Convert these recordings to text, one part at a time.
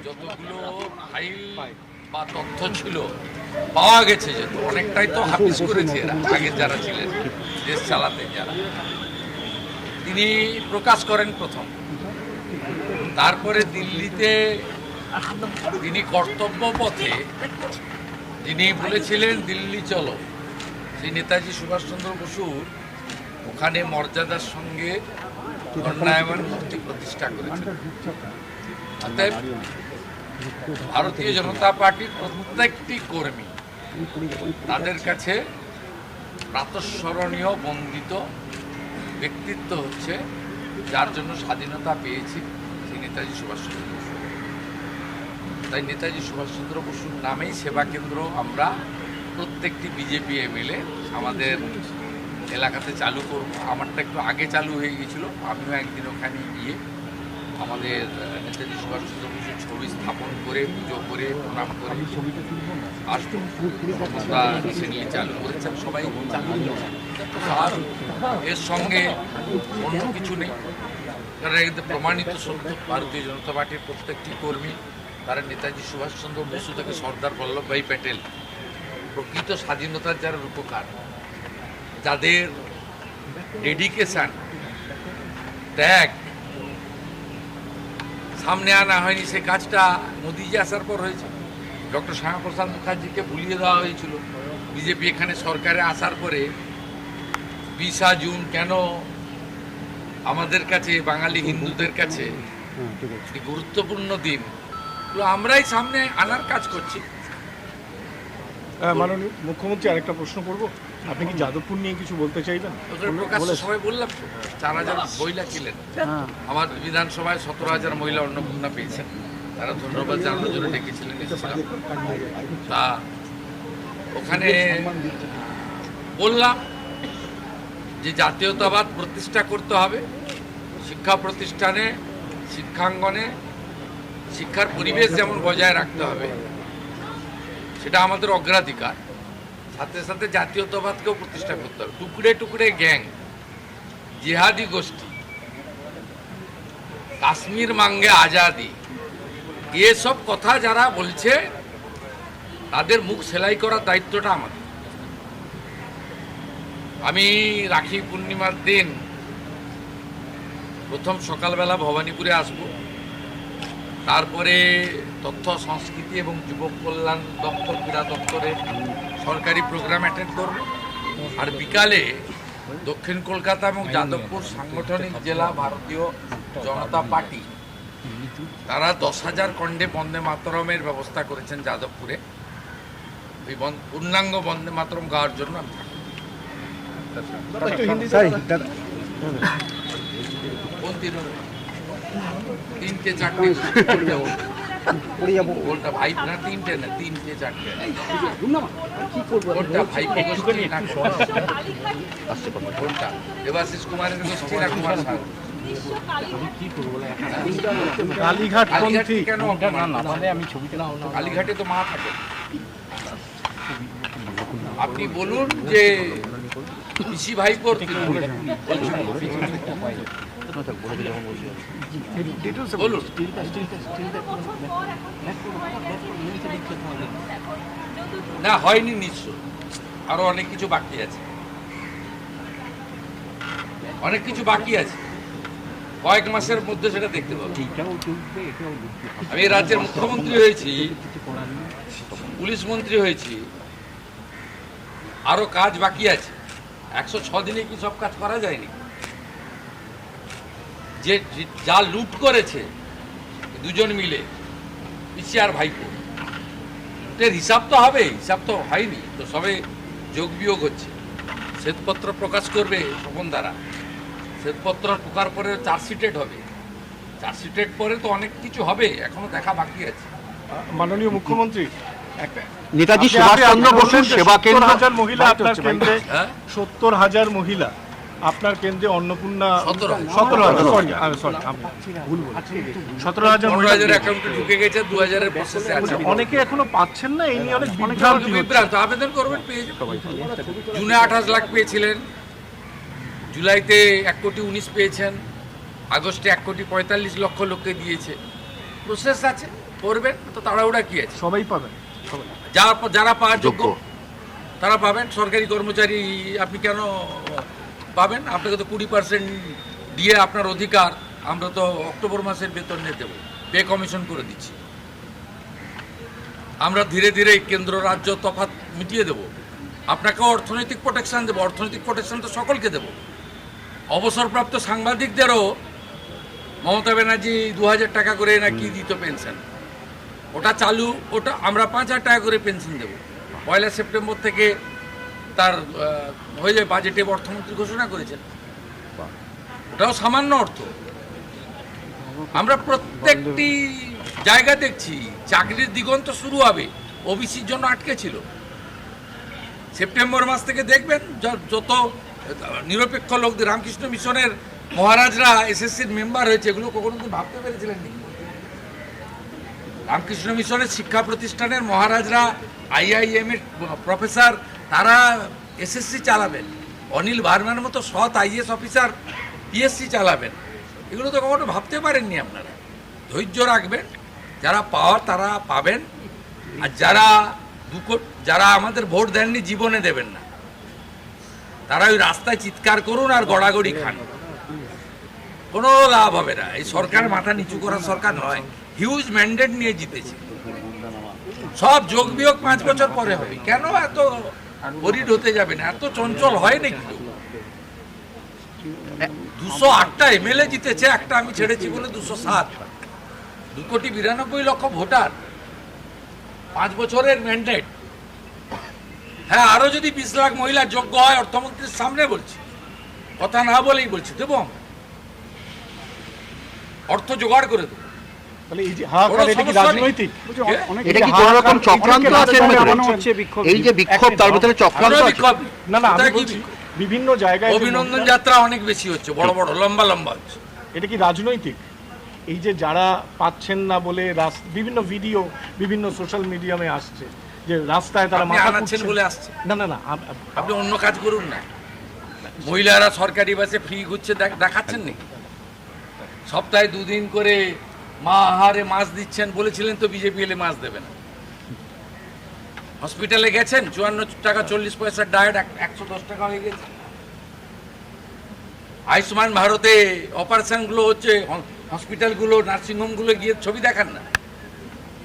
যতগুলো ফাইল বা তথ্য ছিল পাওয়া গেছে, যেহেতু অনেকটাই তো হাফিজ করেছে এরা, আগে যারা ছিলেন দেশ চালাতেন যারা, তিনি প্রকাশ করেন প্রথম। তারপরে দিল্লিতে তিনি কর্তব্য পথে যিনি বলেছিলেন দিল্লি চলো, সেই নেতাজি সুভাষচন্দ্র বসুর ওখানে মর্যাদার সঙ্গে ঘূর্ণায়মান মূর্তি প্রতিষ্ঠা করেছেন। অতএব ভারতীয় জনতা পার্টির প্রত্যেকটি কর্মী তাদের কাছে প্রাতঃস্মরণীয় বন্দিত ব্যক্তিত্ব হচ্ছে যার জন্য স্বাধীনতা পেয়েছি, সেই নেতাজি সুভাষচন্দ্র বসু। তাই নেতাজি সুভাষচন্দ্র বসুর নামেই সেবা কেন্দ্র আমরা প্রত্যেকটি বিজেপি এমএলএ আমাদের এলাকাতে চালু করব। আমারটা একটু আগে চালু হয়ে গিয়েছিল, আমিও একদিন ওখানে গিয়ে আমাদের নেতাজি সুভাষচন্দ্র বসুর ছবি স্থাপন করে পুজো করে প্রণাম করে আসবো। আমরা রিসেন্টলি চালু করেছেন, সবাই চালু। আর এর সঙ্গে অন্য কিছু নেই, কারণ এতে প্রমাণিত সত্য ভারতীয় জনতা পার্টির প্রত্যেকটি কর্মী তারা নেতাজি সুভাষচন্দ্র বসু থেকে সর্দার বল্লভভাই প্যাটেল প্রকৃত স্বাধীনতার যারা রূপকার, যাদের ডেডিকেশন ত্যাগ সামনে আনা হয়নি, সে কাজটা মোদিজি আসার পর হয়েছে। ডক্টর শ্যামাপ্রসাদ মুখার্জিকে ভুলিয়ে দেওয়া হয়েছিল বিজেপি এখানে সরকারে আসার পরে। 20শে জুন কেন আমাদের কাছে, বাঙালি হিন্দুদের কাছে একটি গুরুত্বপূর্ণ দিন, আমরাই সামনে আনার কাজ করছি। মাননীয় মুখ্যমন্ত্রী, আরেকটা প্রশ্ন করব, আপনি কি যাদবপুর নিয়ে কিছু বলতে চাইবেন? সবাই বললাম 4000 মহিলা ছিলেন আমার বিধানসভায়, 17,000 মহিলা অন্নপূর্ণা পেয়েছেন, তারা ধন্যবাদ জানানোর জন্য ডেকেছিলেন। তা ওখানে বললাম যে জাতীয়তাবাদ প্রতিষ্ঠা করতে হবে, শিক্ষা প্রতিষ্ঠানে, শিক্ষাঙ্গনে শিক্ষার পরিবেশ যেমন বজায় রাখতে হবে, সেটা আমাদের অগ্রাধিকার। সাথে সাথে জাতীয়তাবাদকেও প্রতিষ্ঠা করতে হবে। টুকরে টুকরে গ্যাং, জিহাদি গোষ্ঠী, কাশ্মীর মাঙ্গে আজাদি, এসব কথা যারা বলছে তাদের মুখ সেলাই করার দায়িত্বটা আমাদের। আমি রাখি পূর্ণিমার দিন প্রথম সকালবেলা ভবানীপুরে আসব, তারপরে তথ্য সংস্কৃতি এবং যুব কল্যাণ দপ্তর, ক্রীড়া দপ্তরের সরকারি প্রোগ্রাম অ্যাটেন্ড করব। আর বিকালে দক্ষিণ কলকাতা এবং যাদবপুর সাংগঠনিক জেলা ভারতীয় জনতা পার্টি তারা 10,000 কণ্ঠে বন্দে মাতরমের ব্যবস্থা করেছেন যাদবপুরে। এই পূর্ণাঙ্গ বন্দে মাতরম গাওয়ার জন্য আমি থাকবো। তিনটে চারটে বলটা ভাই না, তিনটে না, তিনটে চারটে কোনটা ভাই গোষ্ঠী না কোনটা দেবাশিস কুমারের গোষ্ঠী না কুমার সাহা? কালীঘাট কেন? কালীঘাটে তো মা থাকে। আপনি বলুন যে পিসি ভাইপোর বলুন। না হয়নি নিশ্চয়, আরো অনেক কিছু বাকি আছে, অনেক কিছু বাকি আছে, কয়েক মাসের মধ্যে সেটা দেখতে পাবো। আমি রাজ্যের মুখ্যমন্ত্রী হয়েছি, পুলিশ মন্ত্রী হয়েছি, আরো কাজ বাকি আছে। 106 দিনে কি সব কাজ করা যায়নি? যে যা লুট করেছে দুজন মিলে, পিসি আর ভাইপো, এর হিসাব তো হবে, হিসাব তো হয়নি তো, সবে যোগ বিয়োগ হচ্ছে। শ্বেতপত্র প্রকাশ করবে তখন দ্বারা, শ্বেতপত্র ঢোকার পরে চার্জশিটেড হবে, চার্জশিটেড পরে তো অনেক কিছু হবে, এখনো দেখা বাকি আছে। মাননীয় মুখ্যমন্ত্রী, নেতাজি সুভাষচন্দ্র বসুর সেবা কেন্দ্র, 70,000 মহিলা আপনার কেন্দ্রে, 70,000 মহিলা আপনার কেন্দ্রে অন্নপূর্ণা, 17,000 অ্যাকাউন্টে ঢুকে গেছে, 2,000 এর প্রসেসে আছে। অনেকে এখনো পাচ্ছেন না, এই নিয়ে অনেক বিভ্রান্ত। আবেদন করবেন, পেয়ে যাবেন। জুনে 28 লাখ পেয়েছিলেন, জুলাইতে 1,19,00,000 পেয়েছেন, আগস্টে 1,45,00,000 লোককে দিয়েছে। প্রসেস আছে, করবেন, তো তাড়াহুড়া কি আছে? সবাই পাবেন? যারা পাওয়ার যোগ্য যোগ্য। তারা পাবেন। সরকারি কর্মচারী আপনি কেন পাবেন? আপনাকে তো 20% দিয়ে আপনার অধিকার। আমরা তো অক্টোবর মাসের বেতন নিয়ে দেবো, পে কমিশন করে দিচ্ছি। আমরা ধীরে ধীরে কেন্দ্র রাজ্য তফাৎ মিটিয়ে দেব। আপনাকেও অর্থনৈতিক প্রোটেকশন দেবো। অর্থনৈতিক প্রোটেকশন তো সকলকে দেব। অবসরপ্রাপ্ত সাংবাদিকদেরও মমতা ব্যানার্জি 2000 টাকা করে না কি দিত পেনশন, ওটা চালু। ওটা আমরা 5000 টাকা করে পেনশন দেব। 1 সেপ্টেম্বর থেকে তার হয়ে যায়। বাজেটে অর্থমন্ত্রী ঘোষণা করেছেন। ওটাও সামান্য অর্থ। আমরা প্রত্যেকটি জায়গা দেখছি। চাকরির দিগন্ত শুরু হবে, ওবিসির জন্য আটকে ছিল। সেপ্টেম্বর মাস থেকে দেখবেন যত নিরপেক্ষ লোকদের, রামকৃষ্ণ মিশনের মহারাজরা এসএসসির মেম্বার হয়েছে, এগুলো কখনো কি ভাবতে পেরেছিলেন নি? রামকৃষ্ণ মিশনের শিক্ষা প্রতিষ্ঠানের মহারাজরা, IIM এর প্রফেসর, তারা এসএসসি চালাবেন। অনিল ভার্মার মতো সৎ IAS অফিসার পিএসসি চালাবেন। এগুলো তো কখনো ভাবতে পারেননি আপনারা। ধৈর্য রাখবেন, যারা পাওয়ার তারা পাবেন। আর যারা আমাদের ভোট দেননি, জীবনে দেবেন না, তারা ওই রাস্তায় চিৎকার করুন আর গড়াগড়ি খান, কোনো লাভ হবে না। এই সরকার মাথা নিচু করার সরকার নয়। হিউজ ম্যান্ডেট নিয়ে জিতেছে। সব যোগ বিয়োগ 5 বছর পরে হবে। কেন এত বরিড হতে যাবে না? এত চঞ্চল হয় নাকি? 208টা MLA জিতেছে, একটা আমি ছেড়েছি বলে 207। 2,92,00,000 ভোটার, 5 বছরের ম্যান্ডেট। হ্যাঁ, আরো যদি 20 লাখ মহিলা যোগ্য হয়, অর্থমন্ত্রীর সামনে বলছি, কথা না বলেই বলছি, দেবো অর্থ জোগাড় করে দেবো। তাহলে এই যে হাহাকার, এটা কি রাজনৈতিক? এটা কি কোনো রকম চক্রান্ত আছে এর ভেতরে? এই যে বিক্ষোভ, তার ভিতরে চক্রান্ত আছে? না না, আমি কোথায় কি বলছি বিভিন্ন জায়গায় যে অভিনন্দন যাত্রা অনেক বেশি হচ্ছে, বড় বড় লম্বা লম্বা হচ্ছে। এটা কি রাজনৈতিক? এই যে যারা পাচ্ছেন না বলে বিভিন্ন ভিডিও বিভিন্ন সোশ্যাল মিডিয়ামে আসছে, যে রাস্তায় তারা আপনি মাথা আনাচ্ছেন কুটছে। বলে আসছে। না না না, আপনি অন্য কাজ করুন না। মহিলারা সরকারি বাসে ফ্রি ঘুরছে, দেখাচ্ছেন নাকি? সপ্তাহে 2 দিন করে মা আহারে মাছ দিচ্ছেন, বলেছিলেন তো বিজেপি এলে মাছ দেবে না। হসপিটালে গেছেন, 54 টাকা 40 পয়সার ডায়েট 110 টাকা হয়ে গেছে। আয়ুষ্মান ভারতে অপারেশনগুলো হচ্ছে, হসপিটালগুলো, নার্সিংহোমগুলো গিয়ে ছবি দেখান না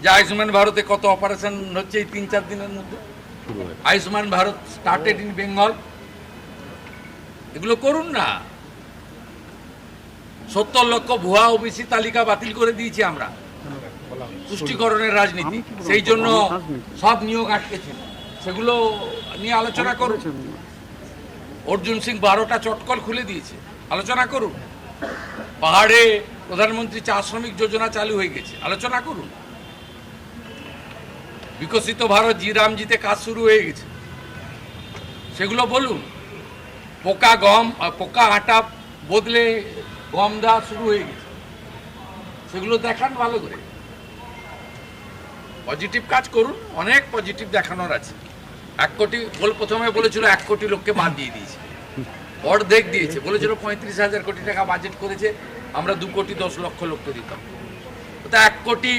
যে আয়ুষ্মান ভারতে কত অপারেশন হচ্ছে এই 3-4 দিনের মধ্যে। Ayushman Bharat started in Bengal. এগুলো করুন না। 70 লক্ষ ভুয়া ওবিসি তালিকা বাতিল করে দিয়েছি আমরা। পুষ্টিকরণের রাজনীতি, সেই জন্য সব নিয়োগ আটকে ছিল। সেগুলো নিয়ে আলোচনা করুন। অর্জুন সিং 12টা চটকল খুলে দিয়েছে, আলোচনা করুন। পাহাড়ে প্রধানমন্ত্রী চা শ্রমিক যোজনা চালু হয়ে গেছে, আলোচনা করুন। বিকশিত ভারত জি রামজিতে কাজ শুরু হয়ে গেছে, সেগুলো বলুন। পোকা আটা বদলে গম দেওয়া শুরু হয়ে গেছে, সেগুলো দেখান ভালো করে। পজিটিভ কাজ করুন, অনেক পজিটিভ দেখানোর আছে। 1 কোটি প্রথমে বলেছিল 1 কোটি লোককে বাদ দিয়ে দিয়েছে, অর্ধেক দিয়েছে। বলেছিল 35,000 কোটি টাকা বাজেট করেছে, আমরা 2 কোটি 10 লক্ষ লোককে দিতাম। ওটা 1 কোটি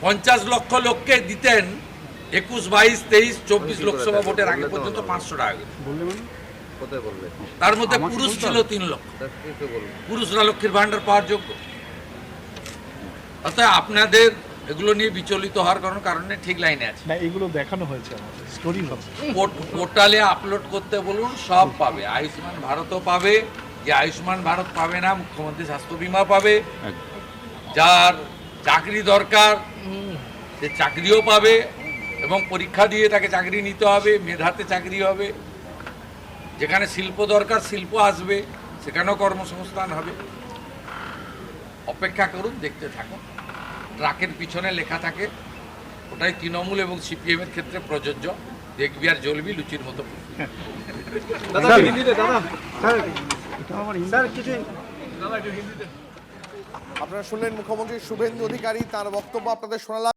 50 লক্ষ লোককে দিতেন 21, 22, 23, 24 লোকসভা ভোটের আগে পর্যন্ত 500 টাকা করে। তার মধ্যে পুরুষ ছিল 3 লক্ষ। পুরুষরা লক্ষ্মীর ভান্ডার পাওয়ার যোগ্য। অর্থাৎ আপনাদের এগুলো নিয়ে বিচলিত হওয়ার কোনো কারণে ঠিক লাইনে আছে না, এগুলো দেখানো হয়েছে আমাদের স্টোরি ভাবে। পোর্টালে আপলোড করতে বলুন, সব পাবে। আয়ুষ্মান ভারতও পাবে, যে আয়ুষ্মান ভারত পাবে না, মুখ্যমন্ত্রী স্বাস্থ্য বীমা পাবে। যার চাকরি দরকার সে চাকরিও পাবে, এবং পরীক্ষা দিয়ে তাকে চাকরি নিতে হবে, মেধাতে চাকরি হবে। যেখানে শিল্প দরকার, শিল্প আসবে, সেখানেও কর্মসংস্থান হবে। অপেক্ষা করুন, দেখতে থাকুন। ট্রাকের পিছনে লেখা থাকে, ওটাই তৃণমূল এবং CPM এর ক্ষেত্রে প্রযোজ্য। দেখবি আর জ্বলবি লুচির মতো। আপনারা শুনলেন মুখ্যমন্ত্রী শুভেন্দু অধিকারী, তার বক্তব্য আপনাদের শোনালাম।